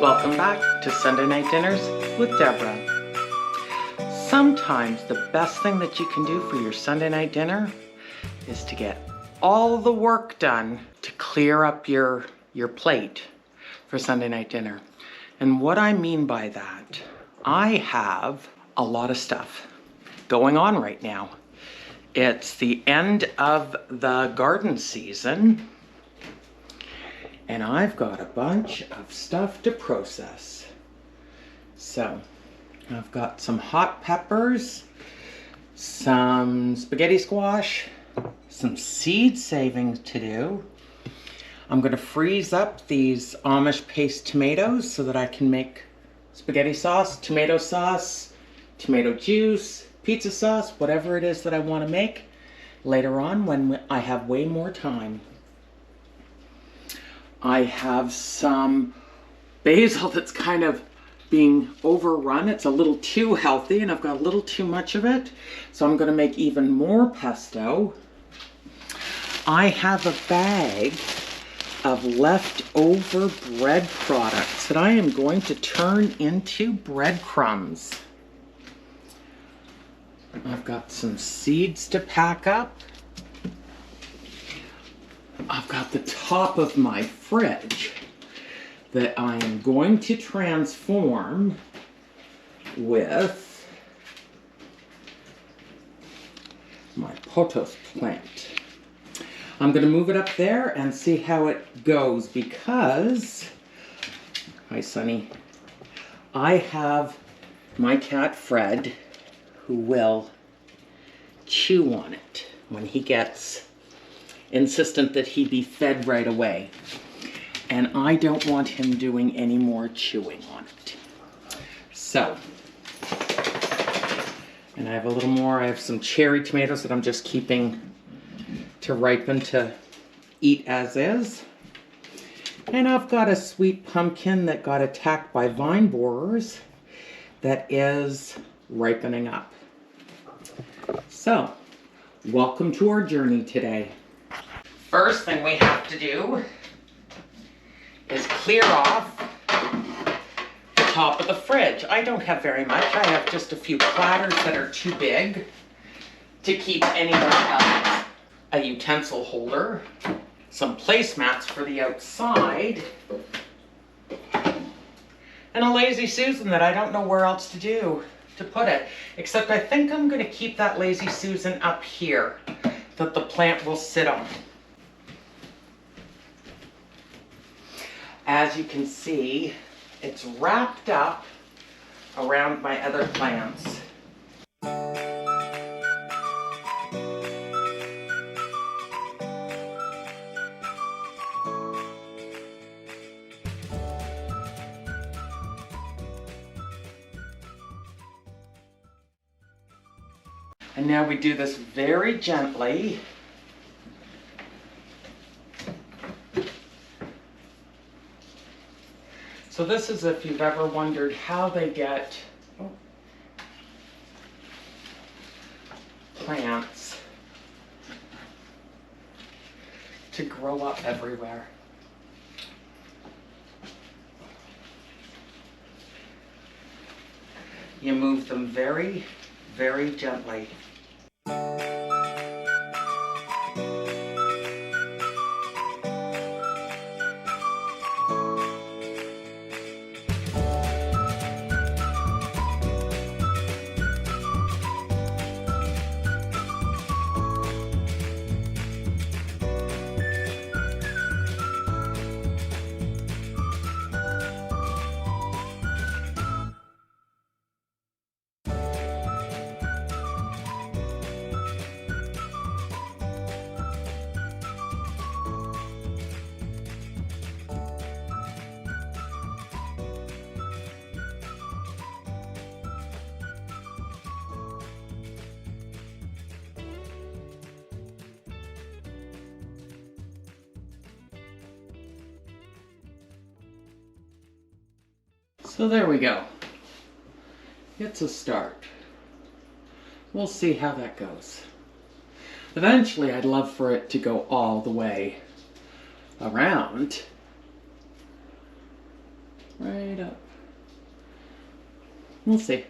Welcome back to Sunday Night Dinners with Deborah. Sometimes the best thing that you can do for your Sunday night dinner is to get all the work done to clear up your plate for Sunday night dinner. And what I mean by that, I have a lot of stuff going on right now. It's the end of the garden season, and I've got a bunch of stuff to process. So I've got some hot peppers, some spaghetti squash, some seed saving to do. I'm going to freeze up these Amish paste tomatoes so that I can make spaghetti sauce, tomato juice, pizza sauce, whatever it is that I want to make later on when I have way more time. I have some basil that's kind of being overrun. It's a little too healthy and I've got a little too much of it. So I'm going to make even more pesto. I have a bag of leftover bread products that I am going to turn into breadcrumbs. I've got some seeds to pack up. I've got the top of my fridge that I am going to transform with my pothos plant. I'm going to move it up there and see how it goes because, hi Sonny, I have my cat Fred who will chew on it when he gets insistent that he be fed right away. And I don't want him doing any more chewing on it. So, and I have a little more, I have some cherry tomatoes that I'm just keeping to ripen to eat as is. And I've got a sweet pumpkin that got attacked by vine borers that is ripening up. So, welcome to our journey today. First thing we have to do is clear off the top of the fridge. I don't have very much. I have just a few platters that are too big to keep anywhere else. A utensil holder, some placemats for the outside, and a Lazy Susan that I don't know where else to put it. Except I think I'm going to keep that Lazy Susan up here that the plant will sit on. As you can see, it's wrapped up around my other plants. And now we do this very gently. So this is if you've ever wondered how they get plants to grow up everywhere. You move them very, very gently. So there we go. It's a start. We'll see how that goes. Eventually, I'd love for it to go all the way around. right up. We'll see.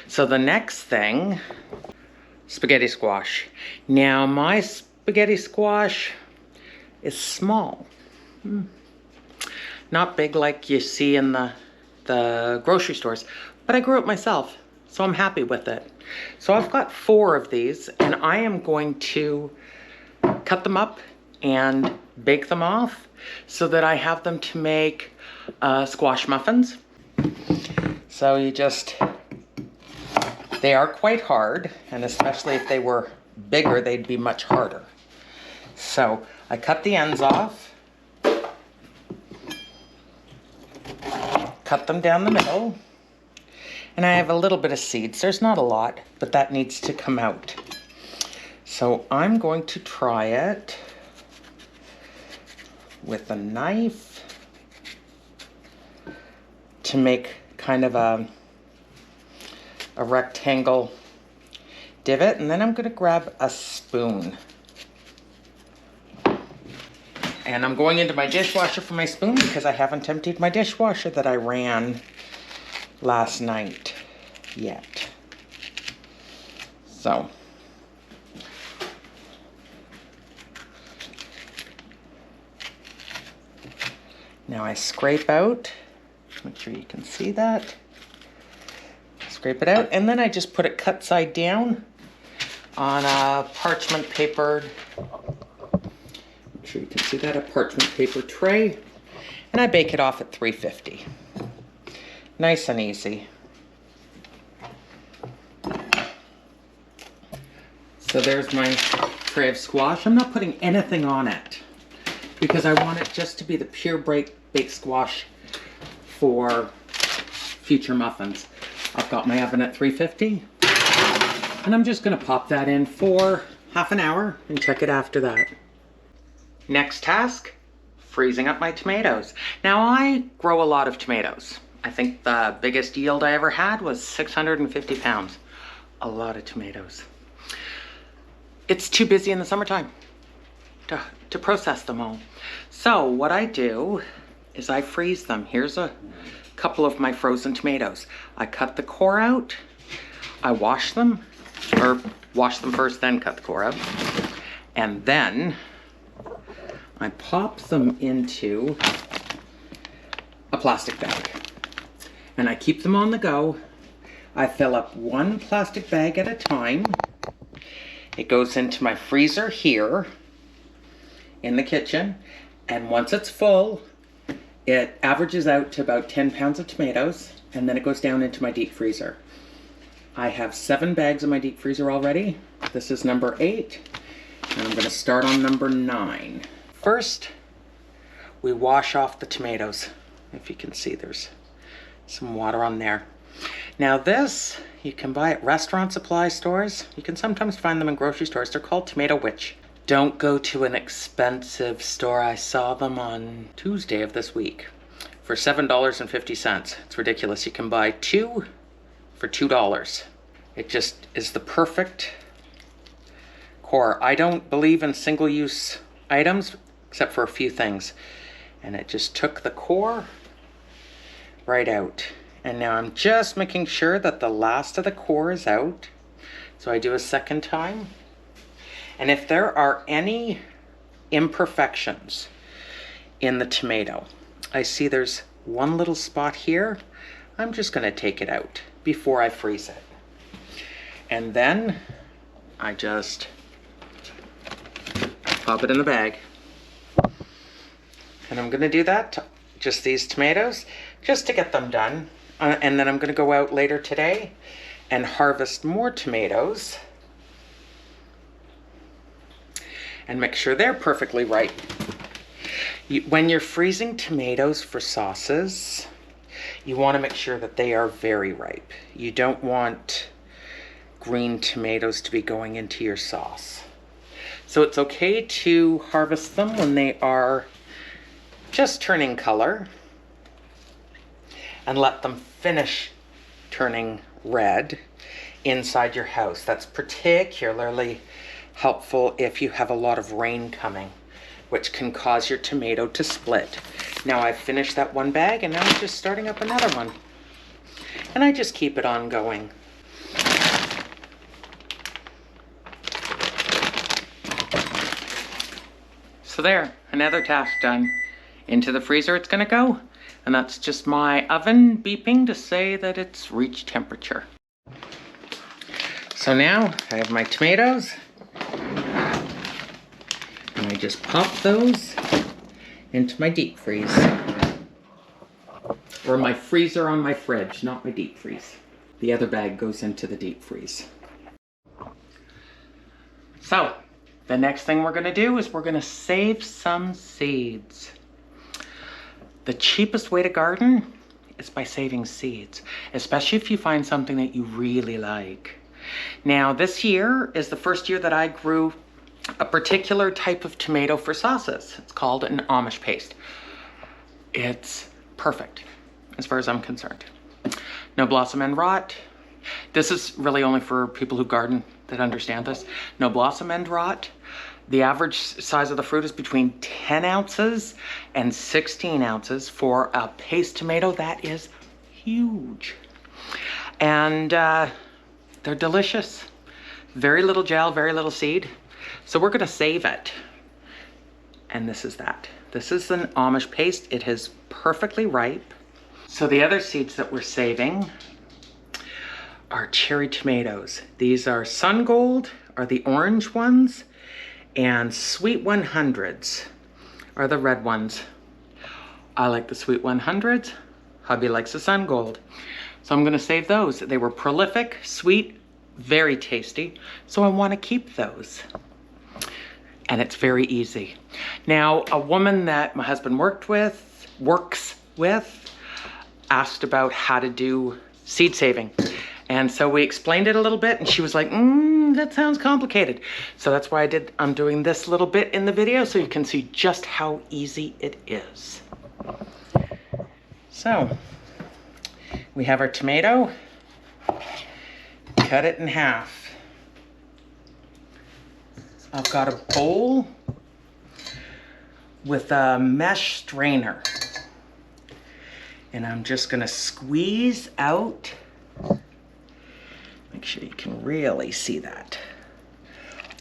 So the next thing, spaghetti squash. Now my spaghetti squash is small. Not big like you see in the grocery stores, but I grew it myself, so I'm happy with it. So I've got 4 of these, and I am going to cut them up and bake them off so that I have them to make squash muffins. So you just, they are quite hard, and especially if they were bigger, they'd be much harder. So I cut the ends off, cut them down the middle, and I have a little bit of seeds. There's not a lot, but that needs to come out. So I'm going to try it with a knife to make kind of a rectangle divot, and then I'm going to grab a spoon. And I'm going into my dishwasher for my spoon because I haven't emptied my dishwasher that I ran last night yet. So now I scrape out, make sure you can see that. Scrape it out, and then I just put it cut side down on a parchment papered, make sure you can see that, a parchment paper tray, and I bake it off at 350. Nice and easy. So there's my tray of squash. I'm not putting anything on it because I want it just to be the pure baked squash for future muffins. I've got my oven at 350, and I'm just going to pop that in for half an hour and check it after that. Next task, freezing up my tomatoes. Now I grow a lot of tomatoes. I think the biggest yield I ever had was 650 pounds. A lot of tomatoes. It's too busy in the summertime to process them all. So what I do is I freeze them. Here's a couple of my frozen tomatoes. I cut the core out, I wash them, or wash them first, then cut the core out, and then I pop them into a plastic bag, and I keep them on the go. I fill up 1 plastic bag at a time. It goes into my freezer here in the kitchen, and once it's full, it averages out to about 10 pounds of tomatoes, and then it goes down into my deep freezer. I have 7 bags in my deep freezer already. This is number 8, and I'm gonna start on number 9. First, we wash off the tomatoes. If you can see, there's some water on there. Now this, you can buy at restaurant supply stores. You can sometimes find them in grocery stores. They're called Tomato Witch. Don't go to an expensive store. I saw them on Tuesday of this week for $7.50. It's ridiculous. You can buy 2 for $2. It just is the perfect core. I don't believe in single-use items except for a few things. And it just took the core right out. And now I'm just making sure that the last of the core is out. So I do a second time. And if there are any imperfections in the tomato, I see there's one little spot here, I'm just going to take it out before I freeze it. And then I just pop it in the bag. And I'm going to do that to just these tomatoes, just to get them done. And then I'm going to go out later today and harvest more tomatoes and make sure they're perfectly ripe. When you're freezing tomatoes for sauces, you want to make sure that they are very ripe. You don't want green tomatoes to be going into your sauce. So it's okay to harvest them when they are just turning color and let them finish turning red inside your house. That's particularly helpful if you have a lot of rain coming, which can cause your tomato to split. Now I've finished that one bag and now I'm just starting up another one. And I just keep it on going. So there, another task done. Into the freezer it's gonna go. And that's just my oven beeping to say that it's reached temperature. So now I have my tomatoes. And I just pop those into my deep freeze. Or my freezer on my fridge, not my deep freeze. The other bag goes into the deep freeze. So, the next thing we're gonna do is we're gonna save some seeds. The cheapest way to garden is by saving seeds, especially if you find something that you really like. Now, this year is the first year that I grew a particular type of tomato for sauces. It's called an Amish paste. It's perfect, as far as I'm concerned. No blossom end rot. This is really only for people who garden that understand this. No blossom end rot. The average size of the fruit is between 10 ounces and 16 ounces for a paste tomato. That is huge. And they're delicious. Very little gel, very little seed. So we're gonna save it. And this is that. This is an Amish paste. It is perfectly ripe. So the other seeds that we're saving are cherry tomatoes. These are Sun Gold, are the orange ones, and Sweet 100s are the red ones. I like the Sweet 100s. Hubby likes the Sun Gold. So I'm gonna save those. They were prolific, sweet, very tasty. So I wanna keep those. And it's very easy. Now, a woman that my husband works with, asked about how to do seed saving. And so we explained it a little bit and she was like, that sounds complicated. So that's why I'm doing this little bit in the video so you can see just how easy it is. So, we have our tomato. Cut it in half. I've got a bowl with a mesh strainer. And I'm just gonna squeeze out. Make sure you can really see that.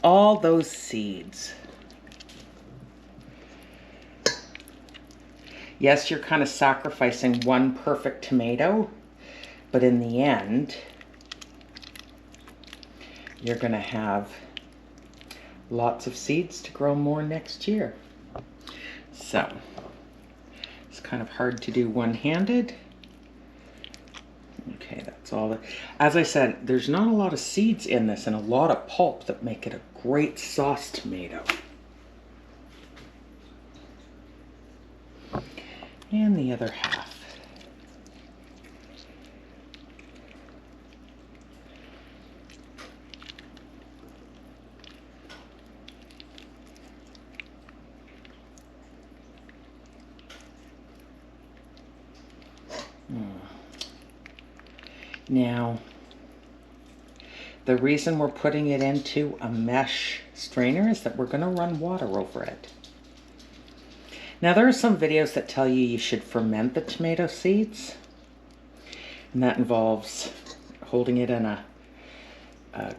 All those seeds. Yes, you're kind of sacrificing one perfect tomato, but in the end, you're gonna have lots of seeds to grow more next year. So, it's kind of hard to do one-handed. Okay, that's all. As I said, there's not a lot of seeds in this and a lot of pulp that make it a great sauce tomato. And the other half. Now, the reason we're putting it into a mesh strainer is that we're going to run water over it. Now, there are some videos that tell you should ferment the tomato seeds, and that involves holding it in a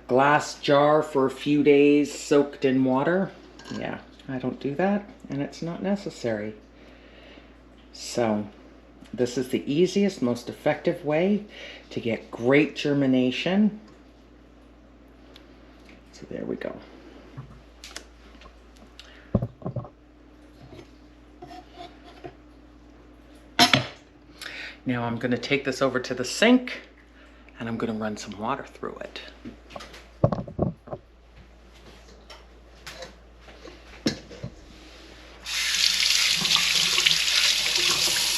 glass jar for a few days soaked in water. Yeah, I don't do that, and it's not necessary. So, this is the easiest, most effective way to get great germination. So there we go. Now I'm going to take this over to the sink and I'm going to run some water through it.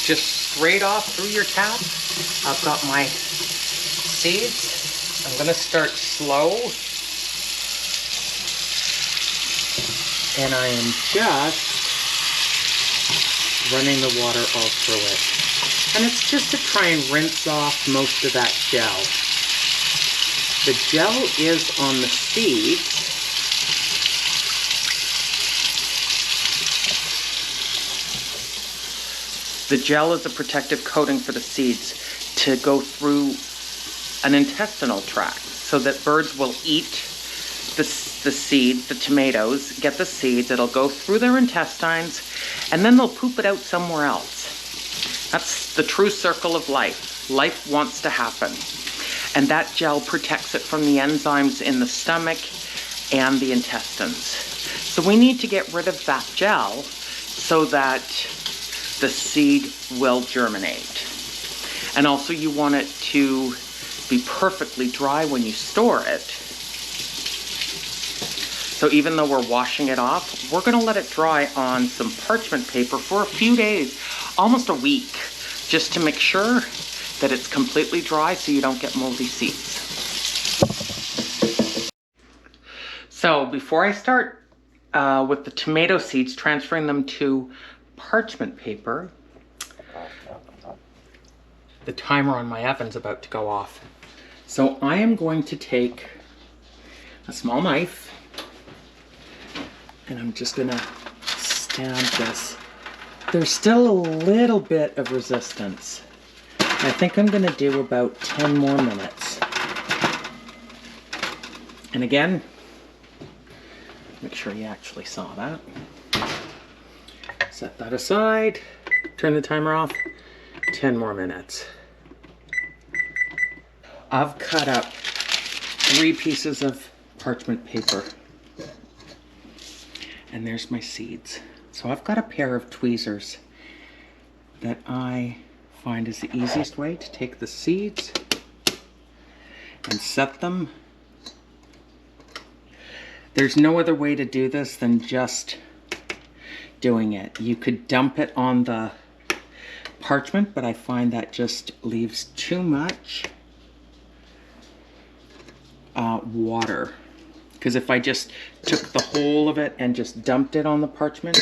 Just straight off through your tap. I've got my seeds. I'm gonna start slow. And I am just running the water all through it. And it's just to try and rinse off most of that gel. The gel is on the seeds. The gel is a protective coating for the seeds to go through an intestinal tract so that birds will eat the seeds, the tomatoes, get the seeds, it'll go through their intestines, and then they'll poop it out somewhere else. That's the true circle of life. Life wants to happen. And that gel protects it from the enzymes in the stomach and the intestines. So we need to get rid of that gel so that the seed will germinate. And also you want it to be perfectly dry when you store it. So even though we're washing it off, we're gonna let it dry on some parchment paper for a few days, almost a week, just to make sure that it's completely dry so you don't get moldy seeds. So before I start with the tomato seeds, transferring them to parchment paper, the timer on my oven's about to go off. So I am going to take a small knife and I'm just gonna stab this. There's still a little bit of resistance. I think I'm gonna do about 10 more minutes. And again, make sure you actually saw that. Set that aside, turn the timer off, 10 more minutes. I've cut up 3 pieces of parchment paper. And there's my seeds. So I've got a pair of tweezers that I find is the easiest way to take the seeds and set them. There's no other way to do this than just doing it. You could dump it on the parchment, but I find that just leaves too much water. Because if I just took the whole of it and just dumped it on the parchment,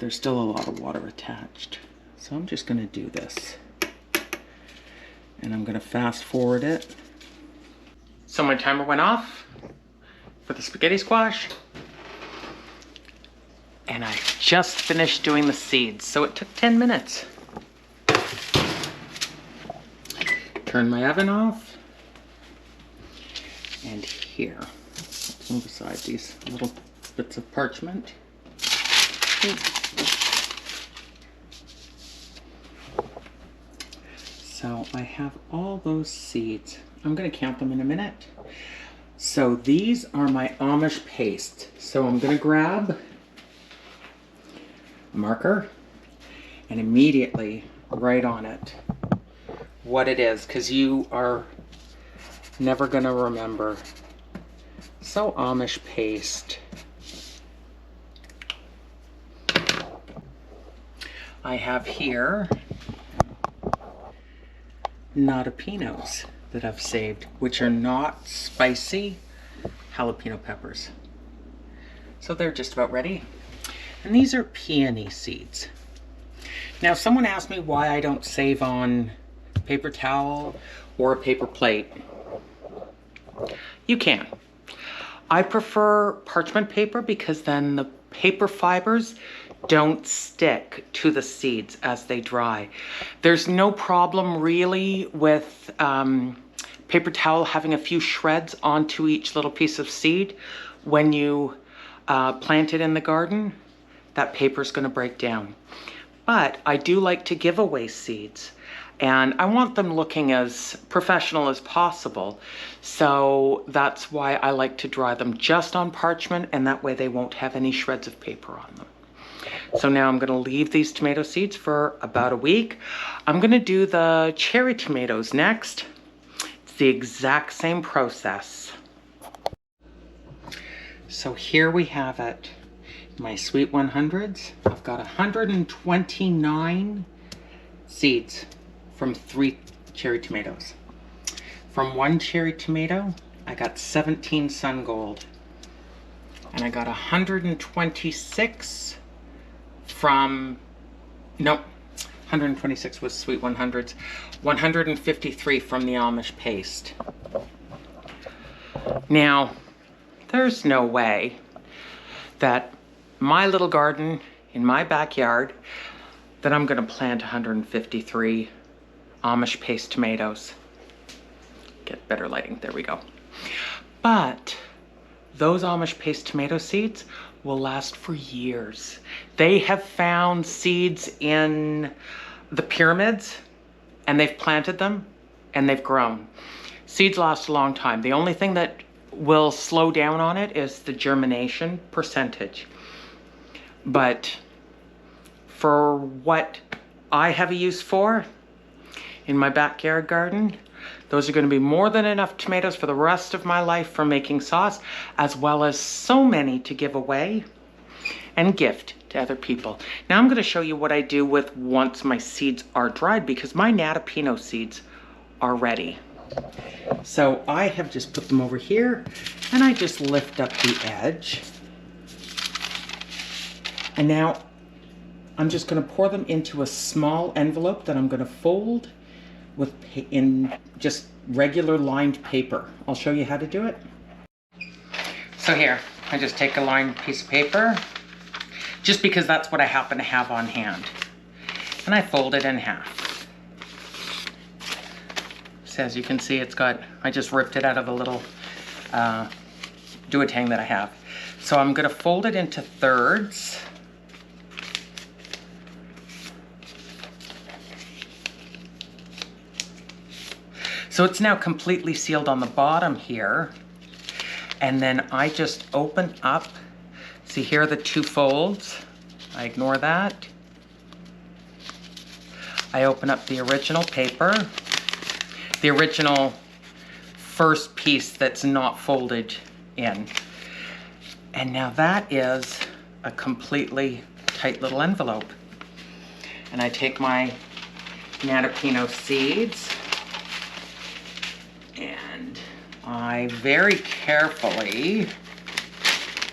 there's still a lot of water attached. So I'm just going to do this. And I'm going to fast forward it. So my timer went off for the spaghetti squash. And I just finished doing the seeds, so it took 10 minutes. Turn my oven off. And here. Move aside these little bits of parchment. So I have all those seeds. I'm going to count them in a minute. So these are my Amish paste. So I'm going to grab a marker and immediately write on it what it is, because you are never going to remember. So Amish paste. I have here jalapenos that I've saved, which are not spicy jalapeno peppers. So they're just about ready. And these are peony seeds. Now someone asked me why I don't save on paper towel or a paper plate. You can. I prefer parchment paper because then the paper fibers don't stick to the seeds as they dry. There's no problem really with paper towel having a few shreds onto each little piece of seed. When you plant it in the garden, that paper's going to break down. But I do like to give away seeds. And I want them looking as professional as possible. So that's why I like to dry them just on parchment, and that way they won't have any shreds of paper on them. So now I'm gonna leave these tomato seeds for about a week. I'm gonna do the cherry tomatoes next. It's the exact same process. So here we have it, my Sweet 100s. I've got 129 seeds from 3 cherry tomatoes. From 1 cherry tomato, I got 17 sun gold. And I got 126 from, no, 126 was Sweet 100s. 153 from the Amish paste. Now, there's no way that my little garden in my backyard that I'm gonna plant 153 Amish paste tomatoes. Get better lighting, there we go. But those Amish paste tomato seeds will last for years. They have found seeds in the pyramids and they've planted them and they've grown. Seeds last a long time. The only thing that will slow down on it is the germination percentage. But for what I have a use for in my backyard garden, those are going to be more than enough tomatoes for the rest of my life for making sauce, as well as so many to give away and gift to other people. Now I'm going to show you what I do with once my seeds are dried, because my natapino seeds are ready. So I have just put them over here and I just lift up the edge. And now I'm just going to pour them into a small envelope that I'm going to fold with in just regular lined paper. I'll show you how to do it. So here, I just take a lined piece of paper, just because that's what I happen to have on hand. And I fold it in half. So as you can see, it's got, I just ripped it out of the little duotang that I have. So I'm gonna fold it into thirds. So it's now completely sealed on the bottom here. And then I just open up, see here are the two folds. I ignore that. I open up the original paper, the original first piece that's not folded in. And now that is a completely tight little envelope. And I take my natapino seeds and I very carefully,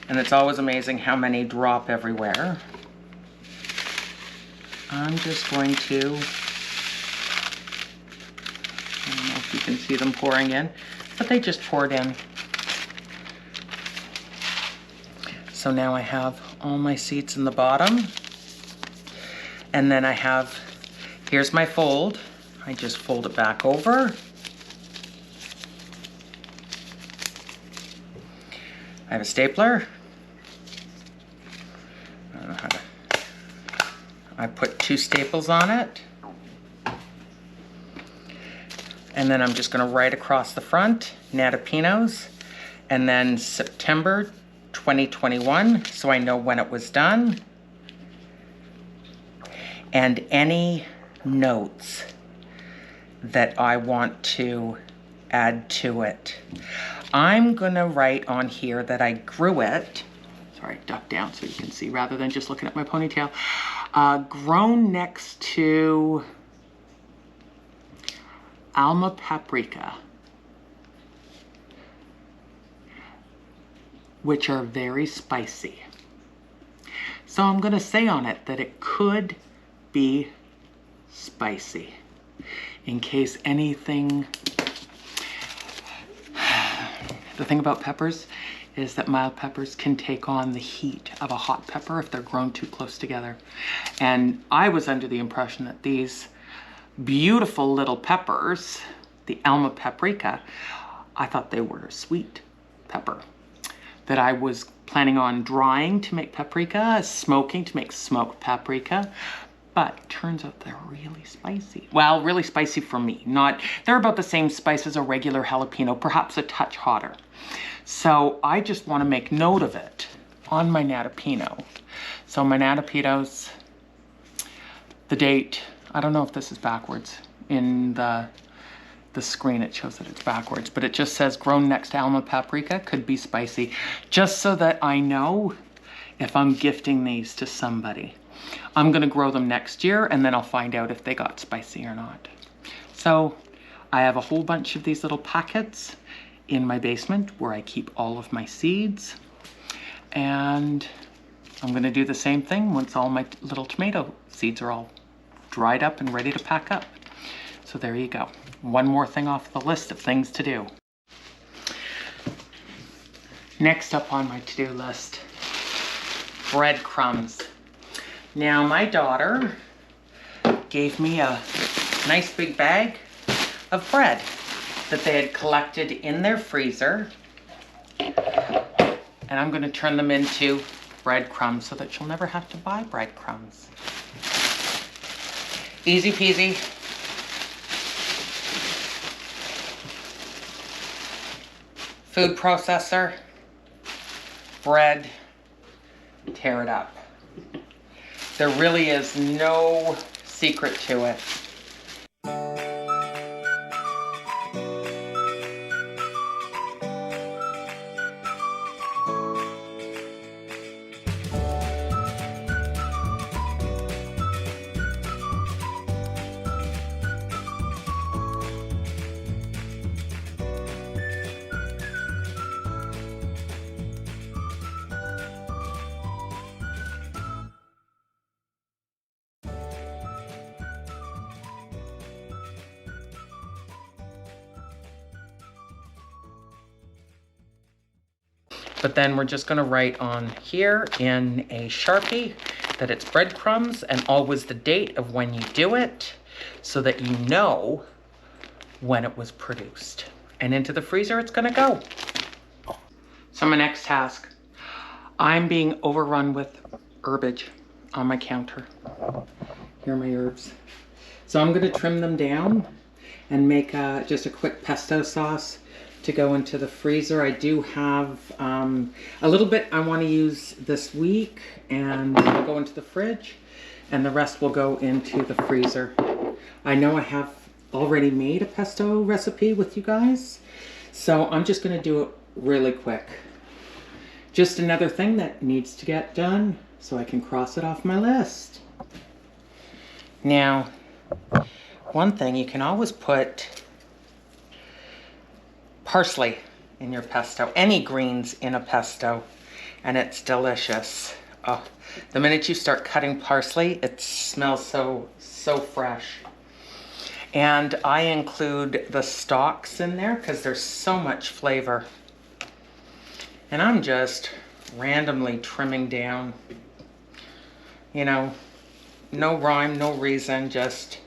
and it's always amazing how many drop everywhere, I'm just going to, I don't know if you can see them pouring in, but they just poured in. So now I have all my seeds in the bottom. And then I have, here's my fold. I just fold it back over. I have a stapler. I don't know how to, I put 2 staples on it. And then I'm just gonna write across the front, natapinos, and then September 2021, so I know when it was done. And any notes that I want to add to it. I'm gonna write on here that I grew it, sorry, duck down so you can see rather than just looking at my ponytail, grown next to Alma paprika, which are very spicy. So I'm gonna say on it that it could be spicy in case anything. The thing about peppers is that mild peppers can take on the heat of a hot pepper if they're grown too close together. And I was under the impression that these beautiful little peppers, the Alma paprika, I thought they were a sweet pepper that I was planning on drying to make paprika, smoking to make smoked paprika, but turns out they're really spicy. Well, really spicy for me. Not, they're about the same spice as a regular jalapeno, perhaps a touch hotter. So I just want to make note of it on my natapino. So my natapinos, the date, I don't know if this is backwards. In the screen it shows that it's backwards, but it just says grown next to Alma paprika, could be spicy, just so that I know if I'm gifting these to somebody. I'm gonna grow them next year and then I'll find out if they got spicy or not. So I have a whole bunch of these little packets in my basement where I keep all of my seeds. And I'm gonna do the same thing once all my little tomato seeds are all dried up and ready to pack up. So there you go. One more thing off the list of things to do. Next up on my to-do list, breadcrumbs. Now my daughter gave me a nice big bag of bread that they had collected in their freezer. And I'm gonna turn them into breadcrumbs so that you'll never have to buy breadcrumbs. Easy peasy. Food processor, bread, tear it up. There really is no secret to it. But then we're just gonna write on here in a Sharpie that it's breadcrumbs and always the date of when you do it so that you know when it was produced. And into the freezer it's gonna go. So my next task, I'm being overrun with herbage on my counter. Here are my herbs. So I'm gonna trim them down and make just a quick pesto sauce to go into the freezer. I do have a little bit I want to use this week and it'll go into the fridge and the rest will go into the freezer. I know I have already made a pesto recipe with you guys, so I'm just going to do it really quick. Just another thing that needs to get done so I can cross it off my list. Now, one thing, you can always put parsley in your pesto, any greens in a pesto, and it's delicious. Oh, the minute you start cutting parsley, it smells so fresh. And I include the stalks in there because there's so much flavor. And I'm just randomly trimming down, you know, no rhyme, no reason, just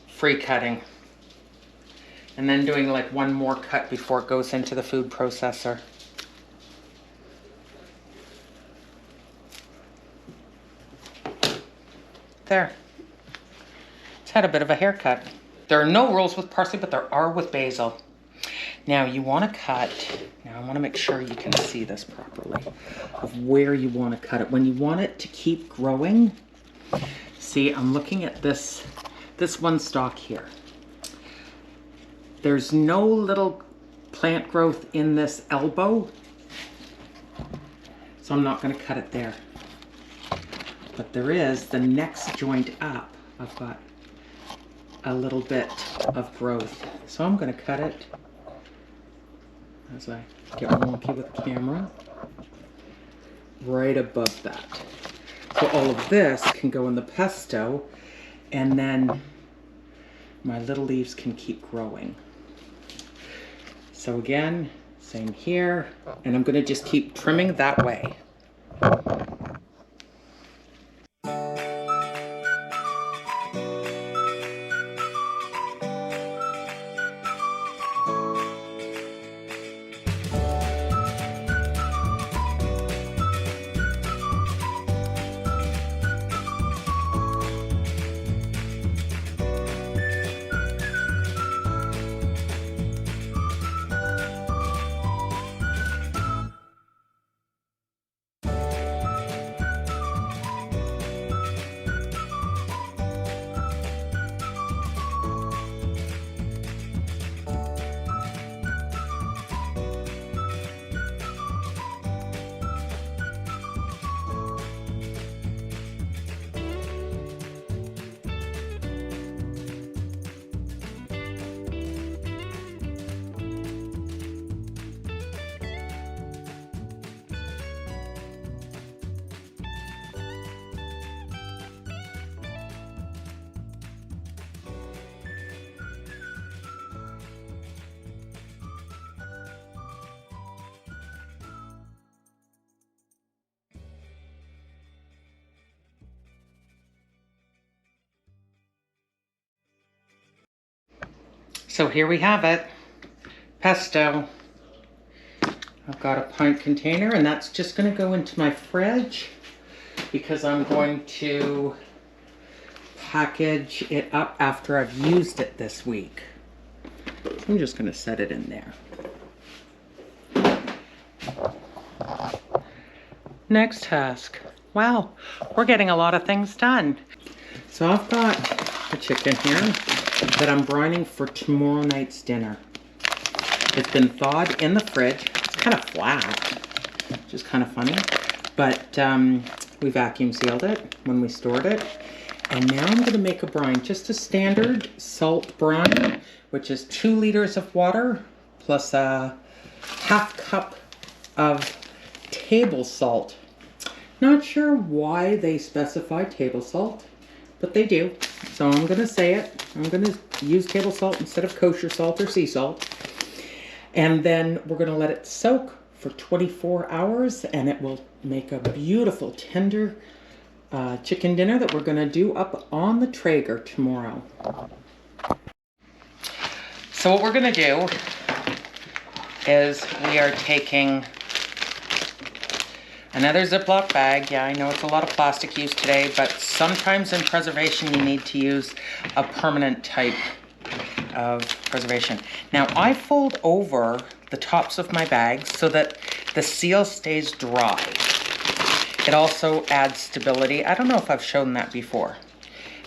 free cutting. And then doing like one more cut before it goes into the food processor. There. It's had a bit of a haircut. There are no rules with parsley, but there are with basil. Now you want to cut, now I want to make sure you can see this properly, of where you want to cut it. When you want it to keep growing, see, I'm looking at this one stalk here. There's no little plant growth in this elbow, so I'm not going to cut it there. But there is the next joint up. I've got a little bit of growth. So I'm going to cut it as I get wonky with the camera, right above that. So all of this can go in the pesto, and then my little leaves can keep growing. So again, same here, and I'm going to just keep trimming that way. So here we have it, pesto. I've got a pint container, and that's just going to go into my fridge because I'm going to package it up after I've used it this week. So I'm just going to set it in there. Next task. Wow, we're getting a lot of things done. So I've got the chicken here that I'm brining for tomorrow night's dinner. It's been thawed in the fridge. It's kind of flat, which is kind of funny. But we vacuum sealed it when we stored it. And now I'm going to make a brine, just a standard salt brine, which is 2 liters of water plus a ½ cup of table salt. Not sure why they specify table salt, but they do. So I'm going to say it. I'm going to use table salt instead of kosher salt or sea salt. And then we're going to let it soak for 24 hours, and it will make a beautiful, tender chicken dinner that we're going to do up on the Traeger tomorrow. So what we're going to do is we are taking another Ziploc bag. Yeah, I know it's a lot of plastic used today, but sometimes in preservation you need to use a permanent type of preservation. Now I fold over the tops of my bags so that the seal stays dry. It also adds stability. I don't know if I've shown that before,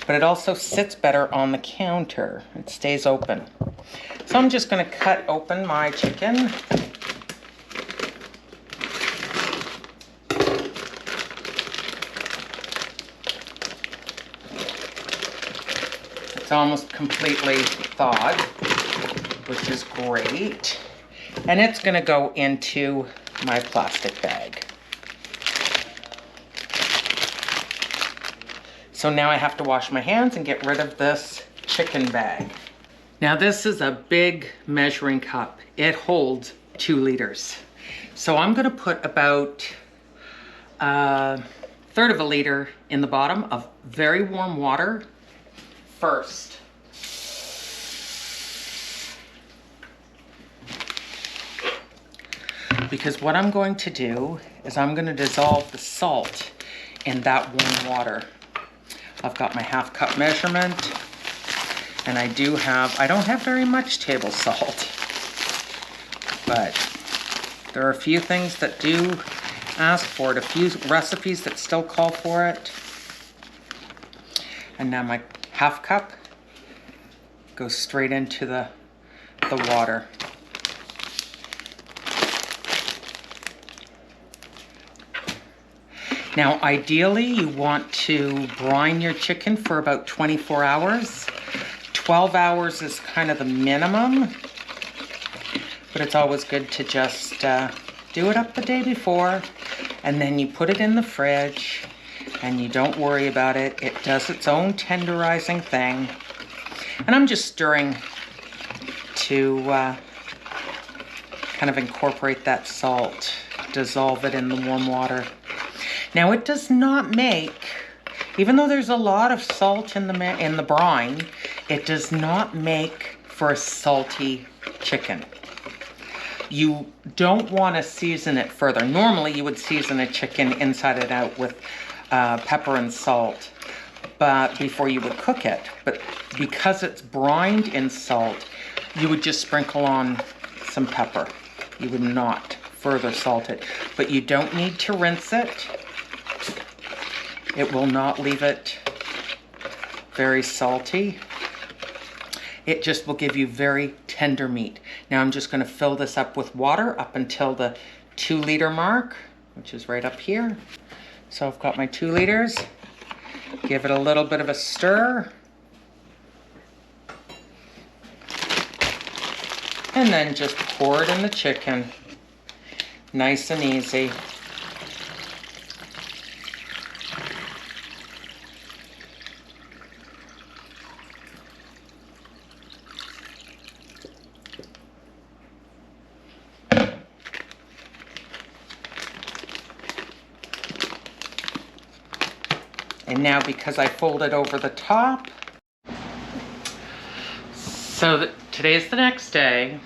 but it also sits better on the counter. It stays open. So I'm just going to cut open my chicken. It's almost completely thawed, which is great. And it's going to go into my plastic bag. So now I have to wash my hands and get rid of this chicken bag. Now this is a big measuring cup. It holds 2 liters. So I'm going to put about a third of a liter in the bottom of very warm water first. Because what I'm going to do is I'm going to dissolve the salt in that warm water. I've got my ½ cup measurement, and I don't have very much table salt, but there are a few things that do ask for it, a few recipes that still call for it. And now my ½ cup goes straight into the water. Now, ideally, you want to brine your chicken for about 24 hours. 12 hours is kind of the minimum, but it's always good to just do it up the day before, and then you put it in the fridge, and you don't worry about it. It does its own tenderizing thing. And I'm just stirring to kind of incorporate that salt, dissolve it in the warm water. Now it does not make, even though there's a lot of salt in the brine, it does not make for a salty chicken. You don't want to season it further. Normally you would season a chicken inside and out with pepper and salt, but before you would cook it. But because it's brined in salt, you would just sprinkle on some pepper. You would not further salt it, but you don't need to rinse it. It will not leave it very salty. It just will give you very tender meat. Now I'm just going to fill this up with water up until the 2 liter mark, which is right up here. So I've got my 2 liters. Give it a little bit of a stir. And then just pour it in the chicken. Nice and easy. And now because I folded over the top, so that today's the next day.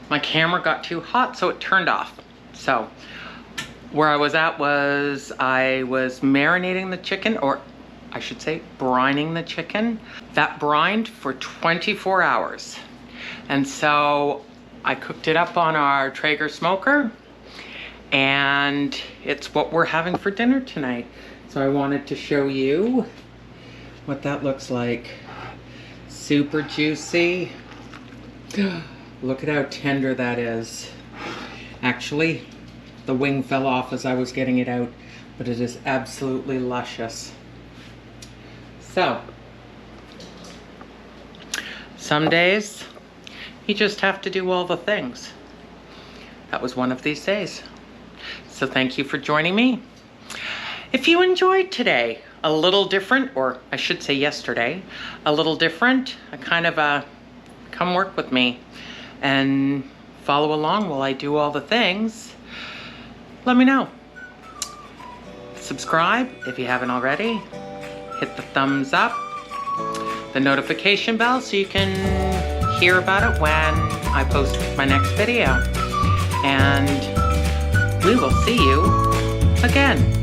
My camera got too hot, so it turned off. So where I was at was I was marinating the chicken, or I should say brining the chicken. That brined for 24 hours. And so I cooked it up on our Traeger smoker, and it's what we're having for dinner tonight. So I wanted to show you what that looks like. Super juicy. Look at how tender that is. Actually, the wing fell off as I was getting it out, but it is absolutely luscious. So, some days, you just have to do all the things. That was one of these days. So thank you for joining me. If you enjoyed today, a little different, or I should say yesterday, a little different, a kind of come work with me and follow along while I do all the things, let me know. Subscribe if you haven't already. Hit the thumbs up, the notification bell so you can hear about it when I post my next video. And we will see you again.